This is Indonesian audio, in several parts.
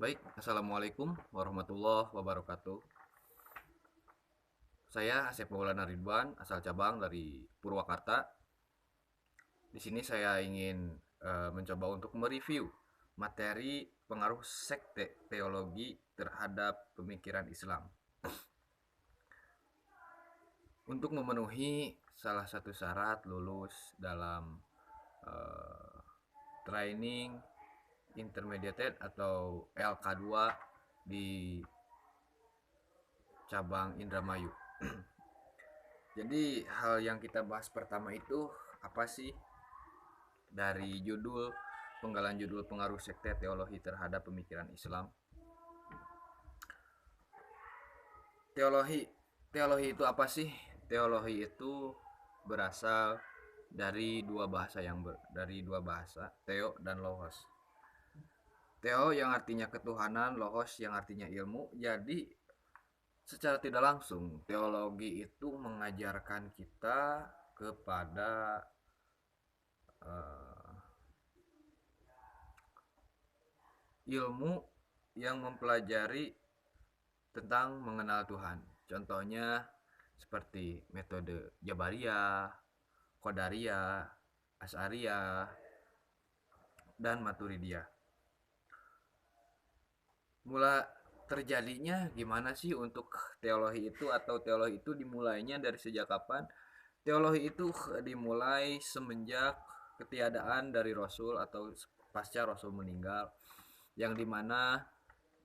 Baik, Assalamualaikum warahmatullahi wabarakatuh. Saya Asep Maulana Ridwan, asal cabang dari Purwakarta. Di sini saya ingin mencoba untuk mereview materi pengaruh sekte teologi terhadap pemikiran Islam. Untuk memenuhi salah satu syarat lulus dalam eh, training intermediate atau LK2 di cabang Indramayu. Jadi hal yang kita bahas pertama itu apa sih dari judul penggalan judul pengaruh sekte teologi terhadap pemikiran Islam. Teologi teologi itu apa sih? Teologi itu berasal dari dua bahasa, theo dan logos. Theo yang artinya ketuhanan, logos yang artinya ilmu. Jadi secara tidak langsung teologi itu mengajarkan kita kepada uh, ilmu yang mempelajari tentang mengenal Tuhan. Contohnya seperti metode Jabariyah, Qadariyah, Asy'ariyah, dan Maturidiyah. Mula terjadinya gimana sih untuk teologi itu, atau teologi itu dimulainya dari sejak kapan? Teologi itu dimulai semenjak ketiadaan dari Rasul atau pasca Rasul meninggal, yang dimana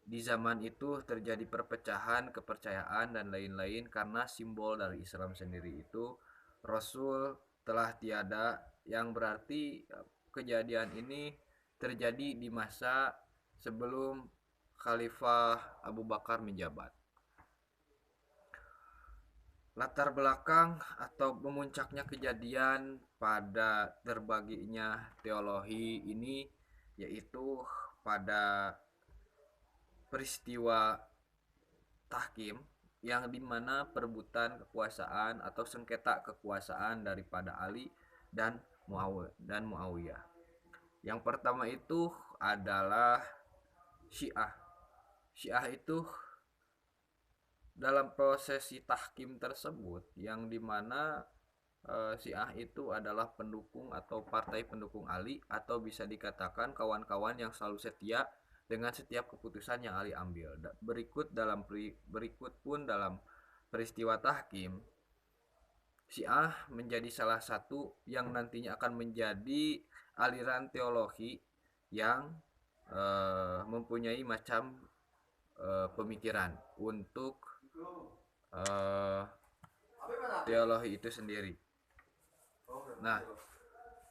di zaman itu terjadi perpecahan kepercayaan dan lain-lain karena simbol dari Islam sendiri itu Rasul telah tiada, yang berarti kejadian ini terjadi di masa sebelum Khalifah Abu Bakar menjabat. Latar belakang atau memuncaknya kejadian pada terbaginya teologi ini yaitu pada peristiwa tahkim, yang dimana perebutan kekuasaan atau sengketa kekuasaan daripada Ali dan Muawiyah. Yang pertama itu adalah Syiah. Syiah itu dalam prosesi tahkim tersebut, yang dimana Syiah itu adalah pendukung atau partai pendukung Ali, atau bisa dikatakan kawan-kawan yang selalu setia dengan setiap keputusan yang Ali ambil. Berikut pun dalam peristiwa tahkim, Syiah menjadi salah satu yang nantinya akan menjadi aliran teologi yang mempunyai macam pemikiran untuk eh, teologi itu sendiri. Nah,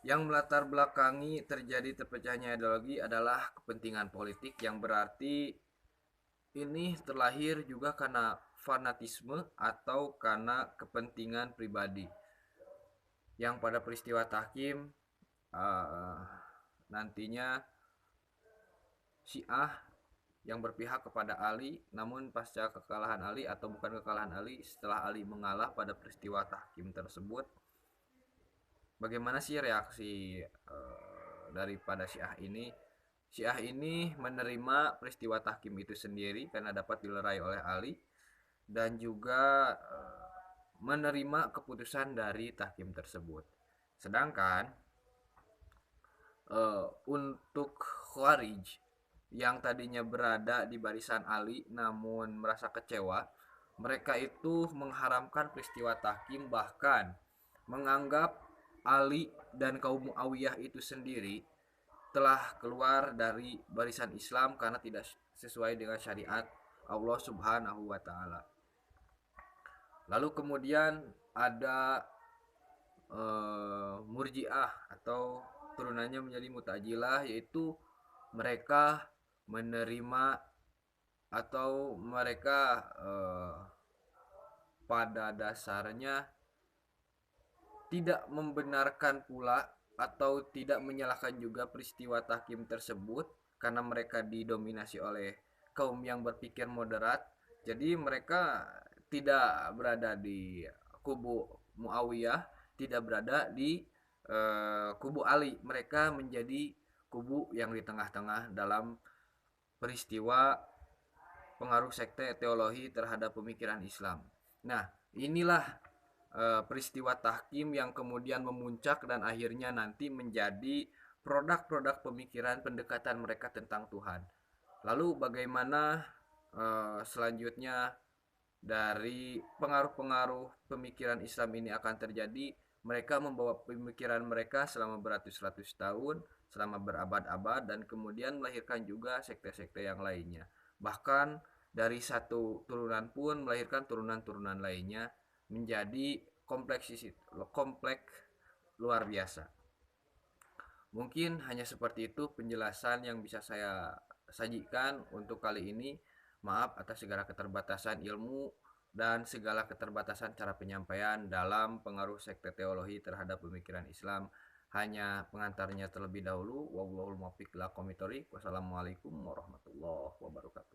yang melatar belakangi terjadi terpecahnya ideologi adalah kepentingan politik, yang berarti ini terlahir juga karena fanatisme atau karena kepentingan pribadi. Yang pada peristiwa tahkim uh, nantinya Syiah yang berpihak kepada Ali, namun pasca kekalahan Ali, atau bukan kekalahan Ali, setelah Ali mengalah pada peristiwa tahkim tersebut, bagaimana sih reaksi daripada Syiah ini? Syiah ini menerima peristiwa tahkim itu sendiri karena dapat dilerai oleh Ali, dan juga menerima keputusan dari tahkim tersebut. Sedangkan untuk Khawarij yang tadinya berada di barisan Ali namun merasa kecewa, mereka itu mengharamkan peristiwa tahkim, bahkan menganggap Ali dan kaum Muawiyah itu sendiri telah keluar dari barisan Islam karena tidak sesuai dengan syariat Allah Subhanahu wa taala. Lalu kemudian ada Murji'ah atau turunannya menjadi Mu'tazilah, yaitu mereka menerima atau mereka pada dasarnya tidak membenarkan pula atau tidak menyalahkan juga peristiwa tahkim tersebut karena mereka didominasi oleh kaum yang berpikir moderat. Jadi mereka tidak berada di kubu Muawiyah, tidak berada di kubu Ali. Mereka menjadi kubu yang di tengah-tengah dalam peristiwa pengaruh sekte teologi terhadap pemikiran Islam. Nah, inilah peristiwa tahkim yang kemudian memuncak dan akhirnya nanti menjadi produk-produk pemikiran pendekatan mereka tentang Tuhan. Lalu bagaimana selanjutnya dari pengaruh-pengaruh pemikiran Islam ini akan terjadi? Mereka membawa pemikiran mereka selama beratus-ratus tahun, selama berabad-abad, dan kemudian melahirkan juga sekte-sekte yang lainnya. Bahkan dari satu turunan pun melahirkan turunan-turunan lainnya, menjadi kompleks luar biasa. Mungkin hanya seperti itu penjelasan yang bisa saya sajikan untuk kali ini. Maaf atas segala keterbatasan ilmu dan segala keterbatasan cara penyampaian dalam pengaruh sekte teologi terhadap pemikiran Islam. Hanya pengantarnya terlebih dahulu. Wallahul muwaffiq ila aqwamit thoriq. Wassalamualaikum warahmatullahi wabarakatuh.